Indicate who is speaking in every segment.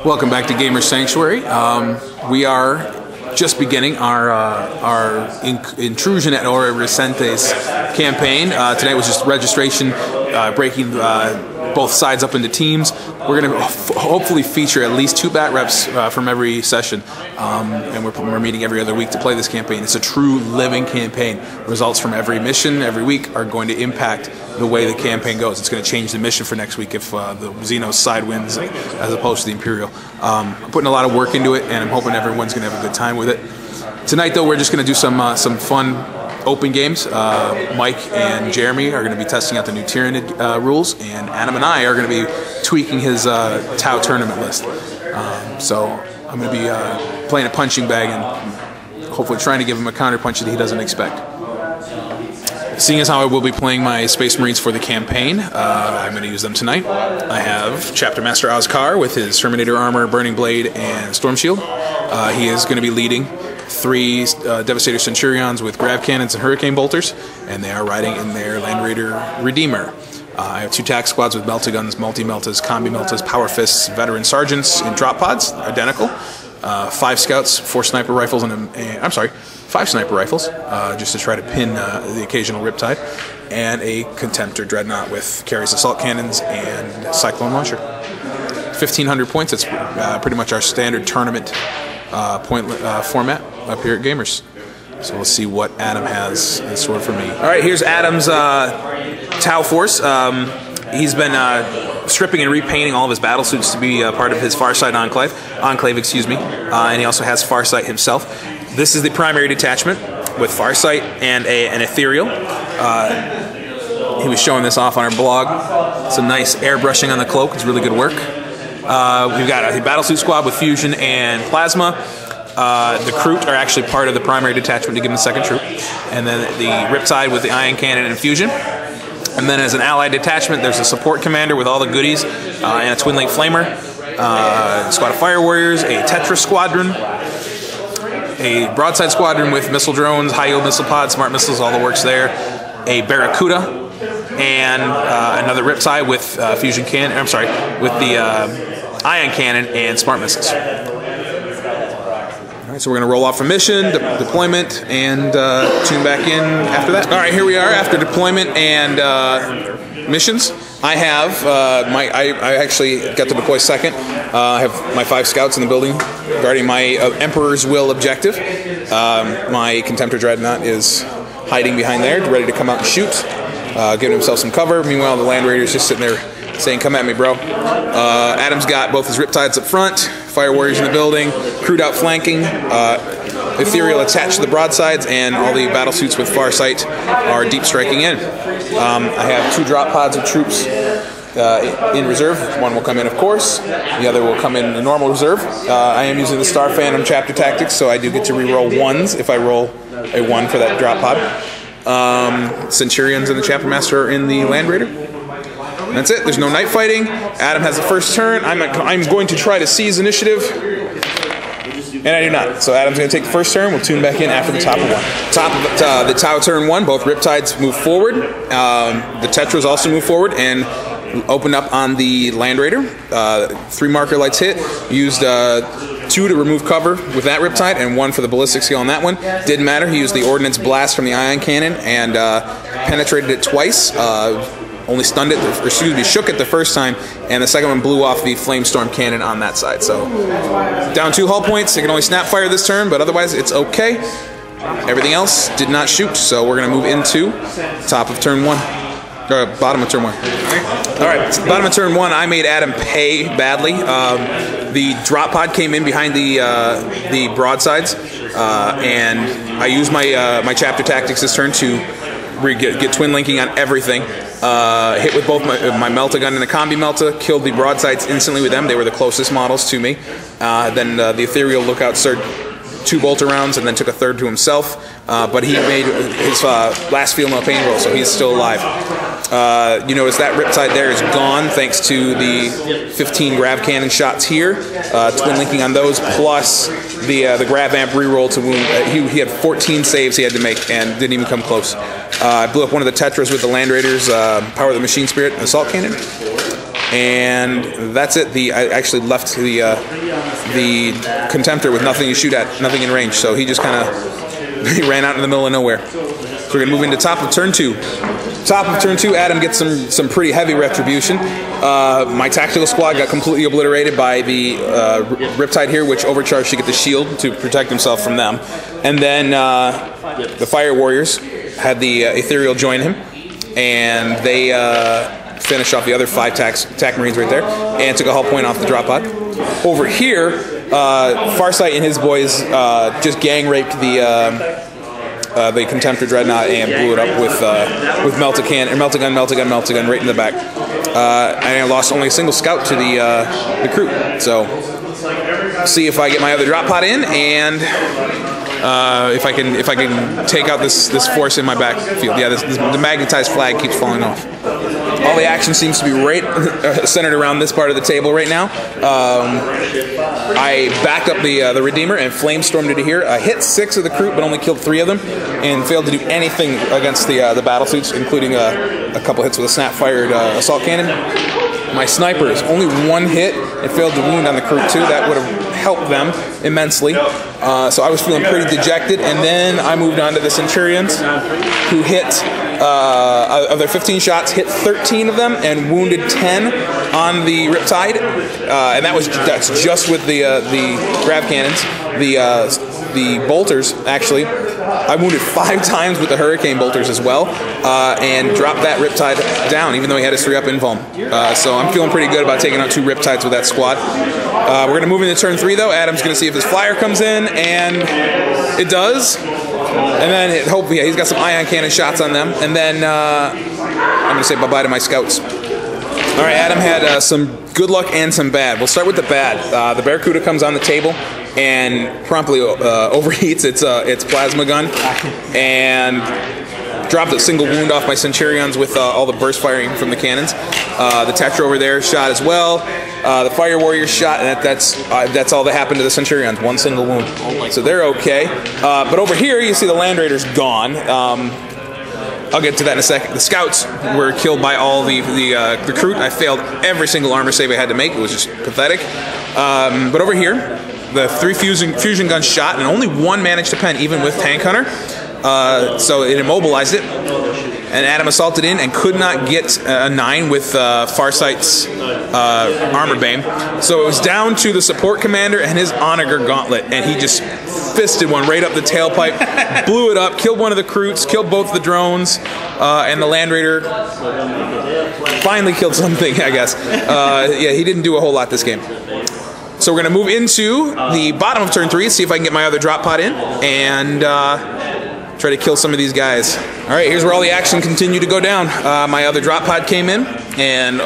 Speaker 1: Welcome back to Gamer Sanctuary. We are just beginning our intrusion at Ora Recente's campaign. Tonight was just registration, breaking both sides up into teams. We're going to hopefully feature at least 2 bat reps from every session, and we're meeting every other week to play this campaign. It's a true living campaign. Results from every mission every week are going to impact the way the campaign goes. It's going to change the mission for next week if the Xenos side wins as opposed to the Imperial. I'm putting a lot of work into it, and I'm hoping everyone's going to have a good time with it. Tonight, though, we're just going to do some fun open games. Mike and Jeremy are going to be testing out the new Tyranid rules, and Adam and I are going to be tweaking his Tau tournament list. So I'm going to be playing a punching bag and hopefully trying to give him a counter punch that he doesn't expect. Seeing as how I will be playing my Space Marines for the campaign, I'm going to use them tonight. I have Chapter Master Ozkar with his Terminator armor, Burning Blade, and Storm Shield. He is going to be leading 3 Devastator Centurions with Grav Cannons and Hurricane Bolters, and they are riding in their Land Raider Redeemer. I have 2 tac squads with Melta-Guns, Multi-Meltas, Combi-Meltas, Power Fists, Veteran Sergeants in drop pods, identical. 5 Scouts, 4 Sniper Rifles, and 5 Sniper Rifles, just to try to pin the occasional Riptide, and a Contemptor Dreadnought with carries Assault Cannons and Cyclone Launcher. 1,500 points, that's pretty much our standard tournament point format up here at Gamers. So let's see what Adam has in store for me. Alright, here's Adam's Tau Force. He's been stripping and repainting all of his battle suits to be part of his Farsight Enclave, and he also has Farsight himself. This is the primary detachment with Farsight and an Ethereal. He was showing this off on our blog. Some nice airbrushing on the cloak. It's really good work. We've got a Battlesuit Squad with Fusion and Plasma. The Kroot are actually part of the primary detachment to give them the 2nd troop. And then the Riptide with the Ion Cannon and Fusion. And then as an allied detachment, there's a support commander with all the goodies and a Twin Link Flamer, a squad of Fire Warriors, a Tetra Squadron, a Broadside Squadron with missile drones, high-yield missile pods, smart missiles, all the works there, a Barracuda, and another Riptide with Fusion Cannon, with the Ion Cannon and smart missiles. Alright, so we're going to roll off from mission, deployment, and tune back in after that. Alright, here we are after deployment and missions. I have, I actually got to deploy second. I have my 5 scouts in the building guarding my Emperor's Will objective. My Contemptor Dreadnought is hiding behind there, ready to come out and shoot, giving himself some cover. Meanwhile, the Land Raider's just sitting there saying, "Come at me, bro." Adam's got both his Riptides up front, Fire Warriors in the building, Kroot out flanking, Ethereal attached to the broadsides, and all the battle suits with Farsight are deep striking in. I have 2 drop pods of troops in reserve. One will come in, of course. The other will come in normal reserve. I am using the Star Phantom Chapter Tactics, so I do get to re-roll 1s if I roll a 1 for that drop pod. Centurions and the Chapter Master are in the Land Raider. And that's it. There's no night fighting. Adam has the first turn. I'm going to try to seize initiative. And I do not. So Adam's going to take the first turn. We'll tune back in after the top of 1. Top of the Tau turn 1, both Riptides move forward. The Tetras also move forward and open up on the Land Raider. 3 marker lights hit. Used 2 to remove cover with that Riptide and 1 for the ballistic skill on that one. Didn't matter. He used the Ordnance Blast from the Ion Cannon and penetrated it twice. Only stunned it, or excuse me, shook it the first time, and the second one blew off the Flamestorm Cannon on that side. So, down 2 hull points. They can only snap fire this turn, but otherwise it's okay. Everything else did not shoot, so we're going to move into top of turn 1. Or bottom of turn 1. Alright, bottom of turn 1, I made Adam pay badly. The drop pod came in behind the broadsides, and I used my Chapter Tactics this turn to get twin linking on everything. Hit with both my Melta-Gun and the Combi-Melta, killed the broadsides instantly with them. They were the closest models to me. Then the Ethereal Lookout started 2 bolter rounds and then took a 3rd to himself. But he made his last Feel No Pain roll, so he's still alive. You notice that Riptide there is gone thanks to the 15 Grav Cannon shots here. Twin linking on those, plus the Grav Amp reroll to wound. He had 14 saves he had to make and didn't even come close. I blew up one of the Tetras with the Land Raiders, Power of the Machine Spirit, and Assault Cannon. and that's it. I actually left the Contemptor with nothing to shoot at, nothing in range, so he just kind of he ran out in the middle of nowhere. So we're gonna move into top of turn 2. Top of turn 2, Adam gets some pretty heavy retribution. My tactical squad got completely obliterated by the Riptide here, which overcharged to get the shield to protect himself from them. And then the Fire Warriors had the Ethereal join him, and they finished off the other 5 tack Marines right there, and took a hull point off the drop pod. Over here, Farsight and his boys just gang raped the Contemptor Dreadnought and blew it up with Melt-A-Gun right in the back. And I lost only a single scout to the crew. So see if I get my other drop pod in, and if I can take out this force in my backfield. Yeah, the magnetized flag keeps falling off. All the action seems to be right centered around this part of the table right now. I backed up the Redeemer and flamestormed into here. I hit 6 of the crew, but only killed 3 of them, and failed to do anything against the battlesuits, including a couple hits with a snap-fired assault cannon. My snipers, only 1 hit, and failed to wound on the crew too. That would have helped them immensely. So I was feeling pretty dejected, and then I moved on to the Centurions, who hit, of their 15 shots, hit 13 of them and wounded 10 on the Riptide, and that's just with the grav cannons. The bolters, actually, I wounded 5 times with the Hurricane bolters as well, and dropped that Riptide down, even though he had his 3-up invuln. So I'm feeling pretty good about taking out 2 Riptides with that squad. We're going to move into turn 3, though. Adam's going to see if his flyer comes in, and it does. And then hopefully he's got some ion cannon shots on them. And then I'm going to say bye-bye to my scouts. All right, Adam had some good luck and some bad. We'll start with the bad. The Barracuda comes on the table and promptly overheats its plasma gun and dropped a single wound off my Centurions with all the burst firing from the cannons. The Tetra over there shot as well. The Fire Warriors shot, and that's all that happened to the Centurions. 1 single wound. So they're okay. But over here, you see the Land Raiders gone. I'll get to that in a second. The scouts were killed by all the recruit. I failed every single armor save I had to make. It was just pathetic. But over here, the 3 fusion guns shot, and only 1 managed to pen, even with Tank Hunter. So it immobilized it. And Adam assaulted in and could not get a 9 with Farsight's armor beam. So it was down to the support commander and his Onager Gauntlet, and he just fisted one right up the tailpipe, blew it up, killed one of the recruits, killed both the drones, and the Land Raider finally killed something, I guess. Yeah, he didn't do a whole lot this game. So we're going to move into the bottom of turn 3, see if I can get my other drop pod in, and try to kill some of these guys. All right, here's where all the action continued to go down. My other drop pod came in, and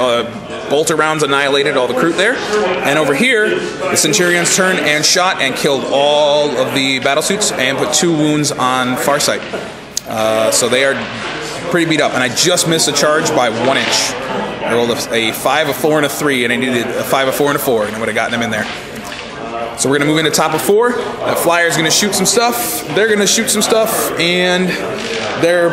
Speaker 1: bolter rounds annihilated all the recruit there. And over here, the Centurions turned and shot and killed all of the battlesuits and put 2 wounds on Farsight. So they are pretty beat up, and I just missed a charge by 1 inch. I rolled a 5, a 4, and a 3, and I needed a 5, a 4, and a 4, and I would have gotten them in there. So we're going to move into top of 4. That Flyer's going to shoot some stuff. They're going to shoot some stuff, and they're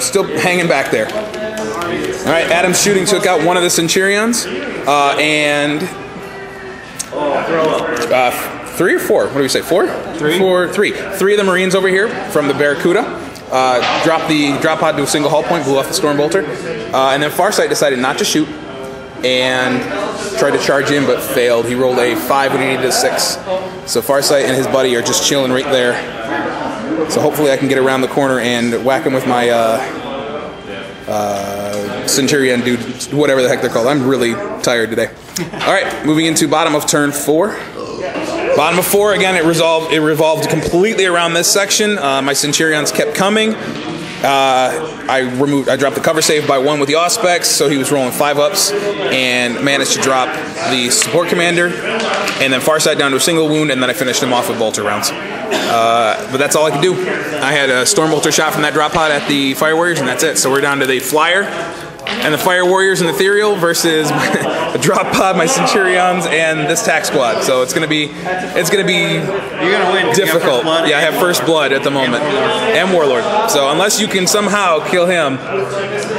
Speaker 1: still hanging back there. All right, Adam's shooting took out 1 of the Centurions, and 3 or 4? What do we say? 4? 3. 3. 3 of the Marines over here from the Barracuda. Dropped the drop pod to a single hull point, blew off the Storm Bolter, and then Farsight decided not to shoot and tried to charge in but failed. He rolled a 5 when he needed a 6. So Farsight and his buddy are just chilling right there. So hopefully I can get around the corner and whack him with my Centurion dude, whatever the heck they're called. I'm really tired today. All right, moving into bottom of turn 4. Bottom of 4, again, it revolved completely around this section. My Centurions kept coming. I dropped the cover save by 1 with the Auspex, so he was rolling 5-ups and managed to drop the support commander, and then Farsight down to a single wound, and then I finished him off with bolter rounds. But that's all I could do. I had a Storm Bolter shot from that drop pod at the Fire Warriors, and that's it. So we're down to the Flyer, And the Fire Warriors and Ethereal versus the Drop Pod, my Centurions, and this Tac Squad. So it's gonna be
Speaker 2: You're gonna win.
Speaker 1: difficult. Yeah, I have First Blood at the moment, and Warlord. So unless you can somehow kill him,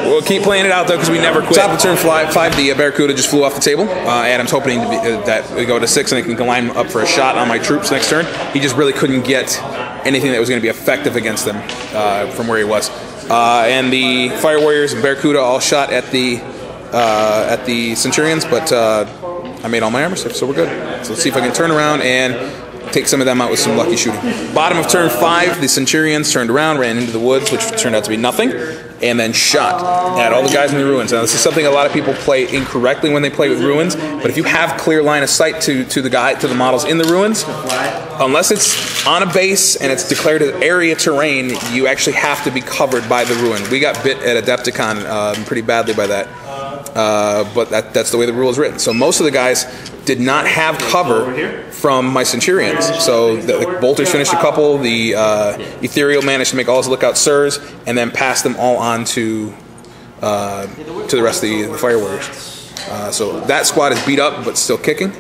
Speaker 1: we'll keep playing it out though, because we never quit. Top of turn 5, the Barracuda just flew off the table. Adam's hoping to be, that we go to 6 and he can line up for a shot on my troops next turn. He just really couldn't get anything that was going to be effective against them from where he was. And the Fire Warriors and Barracuda all shot at the Centurions, but I made all my armor stuff, so we're good. So let's see if I can turn around and take some of them out with some lucky shooting. Bottom of turn 5, the Centurions turned around, ran into the woods, which turned out to be nothing, and then shot at all the guys in the ruins. Now, this is something a lot of people play incorrectly when they play with ruins, but if you have clear line of sight to the models in the ruins, unless it's on a base and it's declared as area terrain, you actually have to be covered by the ruin. We got bit at Adepticon pretty badly by that. But that's the way the rule is written. So most of the guys did not have cover from my Centurions. So the Bolters finished a couple, the Ethereal managed to make all his lookout sirs, and then passed them all on to the rest of the Fire Warriors. So that squad is beat up, but still kicking.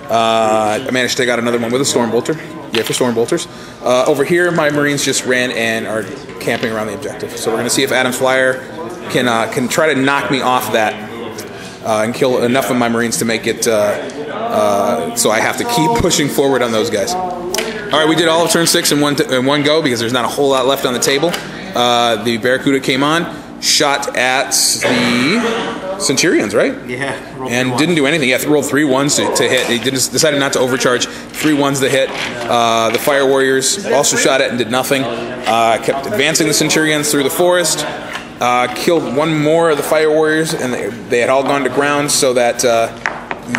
Speaker 1: I managed to take out another one with a Storm Bolter. Yeah, for Storm Bolters. Over here, my Marines just ran and are camping around the objective. So we're going to see if Adam's Flyer can try to knock me off that and kill enough of my Marines to make it so I have to keep pushing forward on those guys. All right, we did all of turn 6 in one go because there's not a whole lot left on the table. The Barracuda came on, shot at the Centurions, right?
Speaker 2: Yeah.
Speaker 1: And didn't do anything. Yeah, rolled 3 ones to hit. He decided not to overcharge. 3 ones to hit. The Fire Warriors also shot at and did nothing. Kept advancing the Centurions through the forest. Killed one more of the Fire Warriors, and they had all gone to ground, so that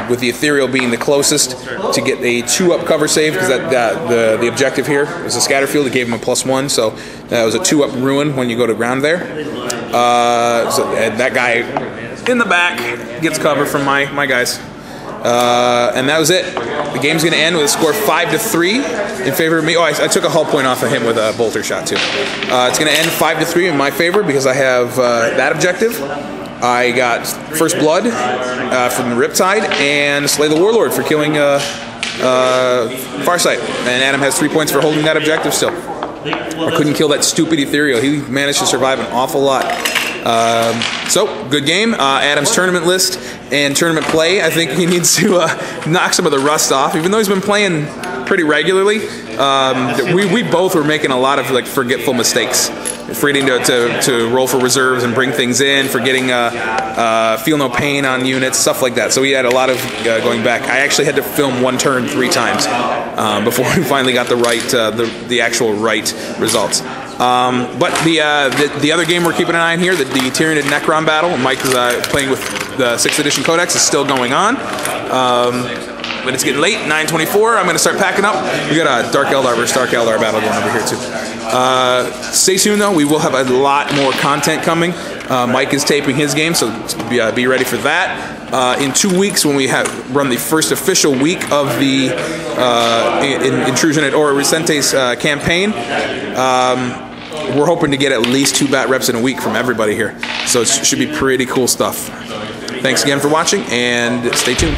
Speaker 1: with the Ethereal being the closest to get a 2-up cover save, because the objective here is a scatter field. It gave him a +1, so that was a 2-up ruin when you go to ground there. And that guy in the back gets cover from my guys. And that was it. The game's going to end with a score 5-3 in favor of me. Oh, I took a hull point off of him with a bolter shot too. It's going to end 5-3 in my favor because I have that objective. I got First Blood from the Riptide and Slay the Warlord for killing Farsight. And Adam has 3 points for holding that objective still. I couldn't kill that stupid Ethereal. He managed to survive an awful lot. So, good game. Adam's tournament list and tournament play, I think he needs to knock some of the rust off. Even though he's been playing pretty regularly, we both were making a lot of forgetful mistakes. Forgetting to roll for reserves and bring things in, forgetting feel no pain on units, stuff like that. So we had a lot of going back. I actually had to film one turn 3 times before we finally got the actual right results. But the other game we're keeping an eye on here, the Tyranid Necron battle, Mike is playing with the 6th edition Codex, is still going on. But it's getting late, 9:24. I'm going to start packing up. We got a Dark Eldar versus Dark Eldar battle going over here too. Stay tuned though, we will have a lot more content coming. Mike is taping his game, so be ready for that. In 2 weeks, when we run the first official week of the Intrusion at Ora Resente's campaign, we're hoping to get at least 2 bat reps in a week from everybody here. So it should be pretty cool stuff. Thanks again for watching, and stay tuned.